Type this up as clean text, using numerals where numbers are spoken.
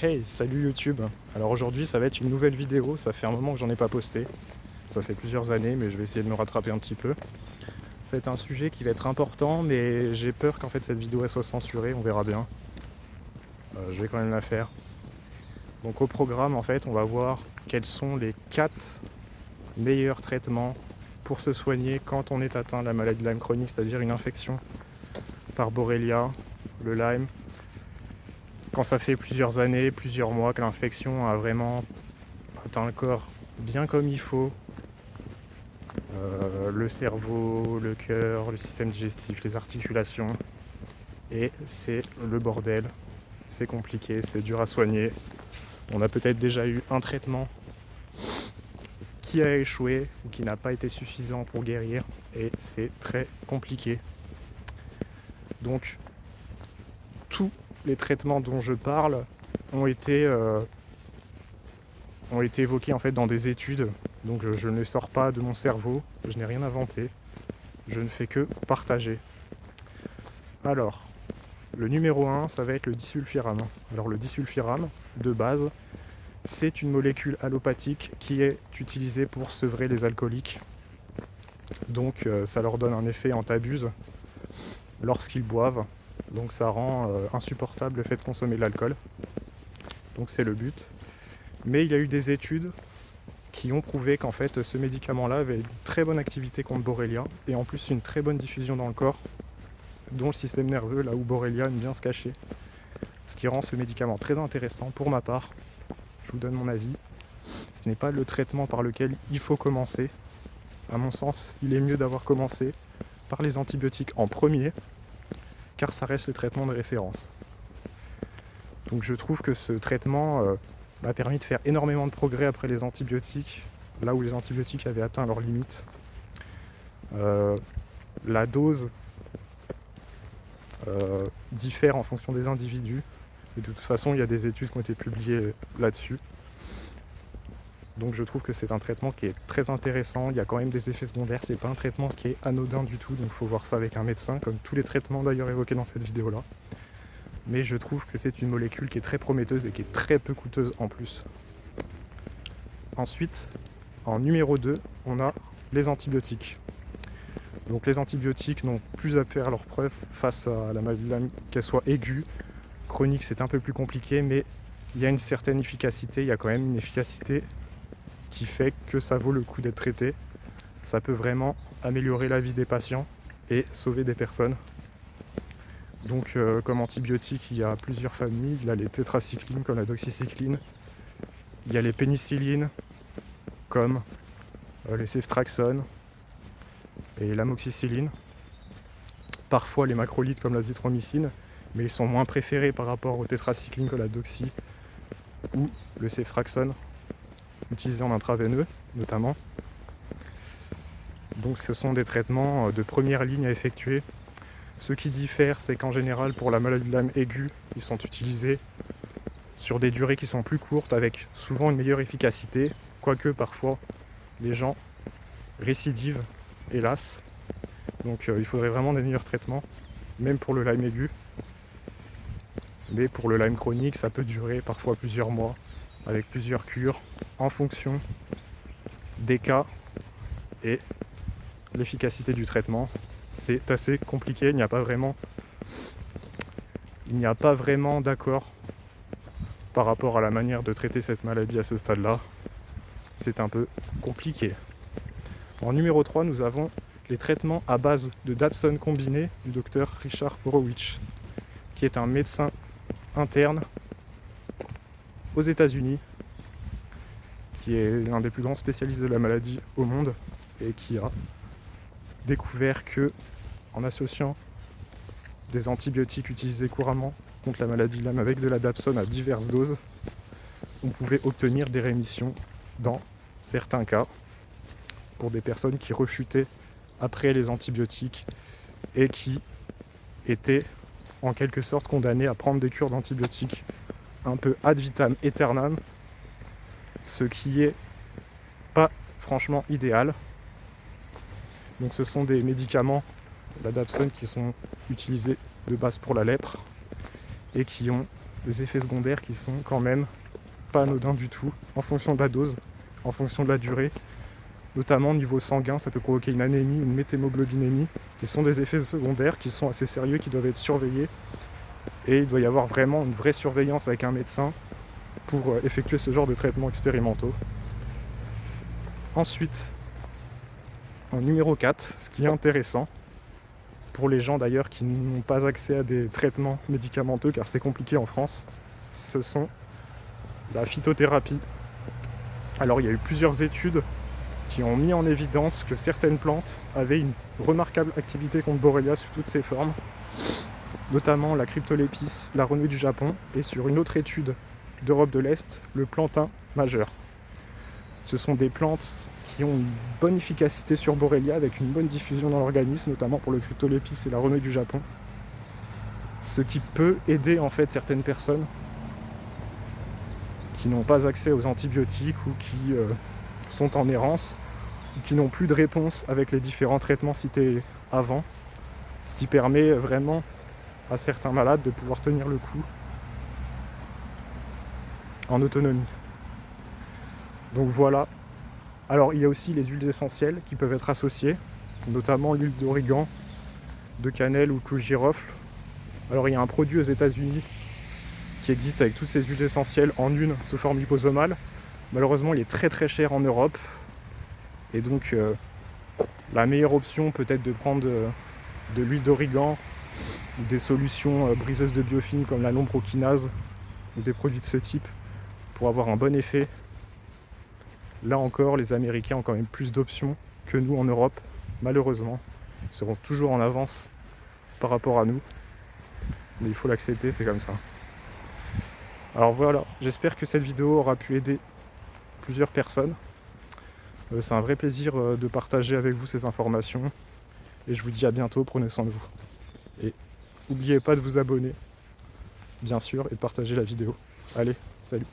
Hey, salut YouTube. Alors aujourd'hui ça va être une nouvelle vidéo, ça fait un moment que j'en ai pas posté. Ça fait plusieurs années mais je vais essayer de me rattraper un petit peu. Ça va être un sujet qui va être important mais j'ai peur qu'en fait cette vidéo elle soit censurée, on verra bien. Je vais quand même la faire. Donc au programme en fait on va voir quels sont les 4 meilleurs traitements pour se soigner quand on est atteint de la maladie de Lyme chronique, c'est-à-dire une infection par Borrelia, le Lyme. Quand ça fait plusieurs années, plusieurs mois que l'infection a vraiment atteint le corps bien comme il faut, le cerveau, le cœur, le système digestif, les articulations, et c'est le bordel, c'est compliqué, c'est dur à soigner. On a peut-être déjà eu un traitement qui a échoué ou qui n'a pas été suffisant pour guérir, et c'est très compliqué. Donc tous les traitements dont je parle ont été évoqués en fait dans des études, donc je ne les sors pas de mon cerveau, je n'ai rien inventé, je ne fais que partager. Alors, le numéro 1, ça va être le disulfiram. Alors le disulfiram, de base, c'est une molécule allopathique qui est utilisée pour sevrer les alcooliques. Donc ça leur donne un effet en t'abuse lorsqu'ils boivent. Donc ça rend insupportable le fait de consommer de l'alcool. Donc c'est le but. Mais il y a eu des études qui ont prouvé qu'en fait ce médicament-là avait une très bonne activité contre Borrelia et en plus une très bonne diffusion dans le corps, dont le système nerveux, là où Borrelia aime bien se cacher. Ce qui rend ce médicament très intéressant pour ma part. Je vous donne mon avis. Ce n'est pas le traitement par lequel il faut commencer. À mon sens, il est mieux d'avoir commencé par les antibiotiques en premier, car ça reste le traitement de référence. Donc je trouve que ce traitement m'a permis de faire énormément de progrès après les antibiotiques, là où les antibiotiques avaient atteint leurs limites. La dose diffère en fonction des individus. Et de toute façon, il y a des études qui ont été publiées là-dessus. Donc je trouve que c'est un traitement qui est très intéressant. Il y a quand même des effets secondaires. C'est pas un traitement qui est anodin du tout. Donc il faut voir ça avec un médecin, comme tous les traitements d'ailleurs évoqués dans cette vidéo-là. Mais je trouve que c'est une molécule qui est très prometteuse et qui est très peu coûteuse en plus. Ensuite, en numéro 2, on a les antibiotiques. Donc les antibiotiques n'ont plus à faire leurs preuves face à la maladie de Lyme, qu'elle soit aiguë, chronique, c'est un peu plus compliqué, mais il y a une certaine efficacité, il y a quand même une efficacité qui fait que ça vaut le coup d'être traité. Ça peut vraiment améliorer la vie des patients et sauver des personnes. Donc comme antibiotiques, il y a plusieurs familles. Il y a les tétracyclines comme la doxycycline. Il y a les pénicillines comme les ceftriaxone et l'amoxicilline. Parfois les macrolides comme l'azithromycine, mais ils sont moins préférés par rapport aux tétracyclines que la doxy ou le ceftriaxone, utilisé en intraveineux notamment. Donc ce sont des traitements de première ligne à effectuer. Ce qui diffère, c'est qu'en général, pour la maladie de Lyme aiguë, ils sont utilisés sur des durées qui sont plus courtes, avec souvent une meilleure efficacité, quoique parfois les gens récidivent, hélas. Donc il faudrait vraiment des meilleurs traitements, même pour le Lyme aigu. Mais pour le Lyme chronique, ça peut durer parfois plusieurs mois, avec plusieurs cures, en fonction des cas et l'efficacité du traitement. C'est assez compliqué, il n'y a pas vraiment d'accord par rapport à la manière de traiter cette maladie à ce stade-là. C'est un peu compliqué. En numéro 3, nous avons les traitements à base de dapsone combiné du docteur Richard Horowitz, qui est un médecin interne aux États-Unis, qui est l'un des plus grands spécialistes de la maladie au monde et qui a découvert que, en associant des antibiotiques utilisés couramment contre la maladie de Lyme avec de la dapsone à diverses doses, on pouvait obtenir des rémissions dans certains cas pour des personnes qui rechutaient après les antibiotiques et qui étaient en quelque sorte condamnées à prendre des cures d'antibiotiques un peu ad vitam aeternam, ce qui est pas franchement idéal. Donc ce sont des médicaments, la dapsone, qui sont utilisés de base pour la lèpre et qui ont des effets secondaires qui sont quand même pas anodins du tout, en fonction de la dose, en fonction de la durée. Notamment au niveau sanguin, ça peut provoquer une anémie, une méthhémoglobinémie, qui sont des effets secondaires qui sont assez sérieux, qui doivent être surveillés. Et il doit y avoir vraiment une vraie surveillance avec un médecin pour effectuer ce genre de traitements expérimentaux. Ensuite, en numéro 4, ce qui est intéressant, pour les gens d'ailleurs qui n'ont pas accès à des traitements médicamenteux, car c'est compliqué en France, ce sont la phytothérapie. Alors il y a eu plusieurs études qui ont mis en évidence que certaines plantes avaient une remarquable activité contre Borrelia sous toutes ses formes, notamment la cryptolepis, la renouée du Japon, et sur une autre étude d'Europe de l'Est, le plantain majeur. Ce sont des plantes qui ont une bonne efficacité sur Borrelia avec une bonne diffusion dans l'organisme, notamment pour le cryptolepis et la renouée du Japon. Ce qui peut aider en fait certaines personnes qui n'ont pas accès aux antibiotiques ou qui sont en errance ou qui n'ont plus de réponse avec les différents traitements cités avant, ce qui permet vraiment à certains malades de pouvoir tenir le coup en autonomie. Donc voilà. Alors il y a aussi les huiles essentielles qui peuvent être associées, notamment l'huile d'origan, de cannelle ou clou de girofle. Alors il y a un produit aux États-Unis qui existe avec toutes ces huiles essentielles en une sous forme liposomale. Malheureusement il est très très cher en Europe. Et donc la meilleure option peut être de prendre de l'huile d'origan ou des solutions briseuses de biofilm comme la lombrokinase ou des produits de ce type pour avoir un bon effet. Là encore, les Américains ont quand même plus d'options que nous en Europe, malheureusement. Ils seront toujours en avance par rapport à nous. Mais il faut l'accepter, c'est comme ça. Alors voilà, j'espère que cette vidéo aura pu aider plusieurs personnes. C'est un vrai plaisir de partager avec vous ces informations. Et je vous dis à bientôt, prenez soin de vous. Et n'oubliez pas de vous abonner, bien sûr, et de partager la vidéo. Allez, salut!